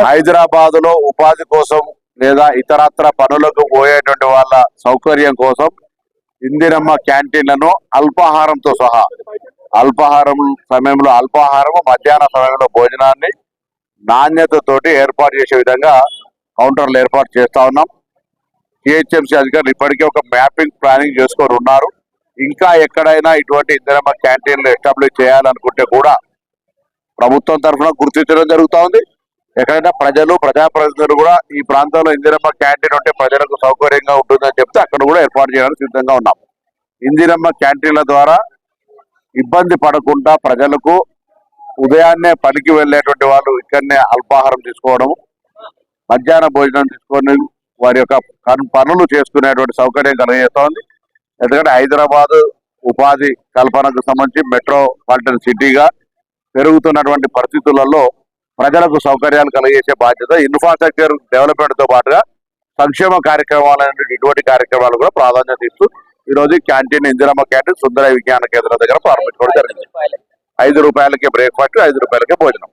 హైదరాబాద్ లో ఉపాధి కోసం లేదా ఇతరత్ర పనులకు పోయేటువంటి వాళ్ళ సౌకర్యం కోసం ఇందిరమ్మ క్యాంటీన్లను అల్పాహారంతో సహా అల్పాహారం సమయంలో అల్పాహారం, మధ్యాహ్న సమయంలో భోజనాన్ని నాణ్యతతోటి ఏర్పాటు చేసే విధంగా కౌంటర్లు ఏర్పాటు చేస్తా ఉన్నాం. జిహెచ్ఎంసీ అధికారులు ఇప్పటికే ఒక మ్యాపింగ్ ప్లానింగ్ చేసుకొని ఉన్నారు. ఇంకా ఎక్కడైనా ఇటువంటి ఇందిరమ్మ క్యాంటీన్లు ఎస్టాబ్లిష్ చేయాలనుకుంటే కూడా ప్రభుత్వం తరఫున గుర్తించడం జరుగుతూ ఉంది. ఎక్కడైనా ప్రజలు, ప్రజాప్రతినిధులు కూడా ఈ ప్రాంతంలో ఇందిరమ్మ క్యాంటీన్ ఉంటే ప్రజలకు సౌకర్యంగా ఉంటుందని చెప్తే అక్కడ కూడా ఏర్పాటు చేయడానికి సిద్ధంగా ఉన్నాం. ఇందిరమ్మ క్యాంటీన్ల ద్వారా ఇబ్బంది పడకుండా ప్రజలకు ఉదయాన్నే పనికి వెళ్ళేటువంటి వాళ్ళు ఇక్కడనే అల్పాహారం తీసుకోవడం, మధ్యాహ్న భోజనం తీసుకొని వారి యొక్క పనులు చేసుకునేటువంటి సౌకర్యం కలిగజేస్తోంది. ఎందుకంటే హైదరాబాద్ ఉపాధి కల్పనకు సంబంధించి మెట్రోపాలిటన్ సిటీగా పెరుగుతున్నటువంటి పరిస్థితులలో ప్రజలకు సౌకర్యాలు కలిగజేసే బాధ్యత ఇన్ఫ్రాస్ట్రక్చర్ డెవలప్మెంట్ తో పాటుగా సంక్షేమ కార్యక్రమాలు ఇటువంటి కార్యక్రమాలు కూడా ప్రాధాన్యత ఇస్తూ ఈ రోజు క్యాంటీన్ ఇందిరమ్మ క్యాంటీన్ సుందర విజ్ఞాన కేంద్రం దగ్గర ప్రారంభించుకోవడం జరిగింది. 5 రూపాయలకే బ్రేక్ఫాస్ట్, 5 రూపాయలకే భోజనం.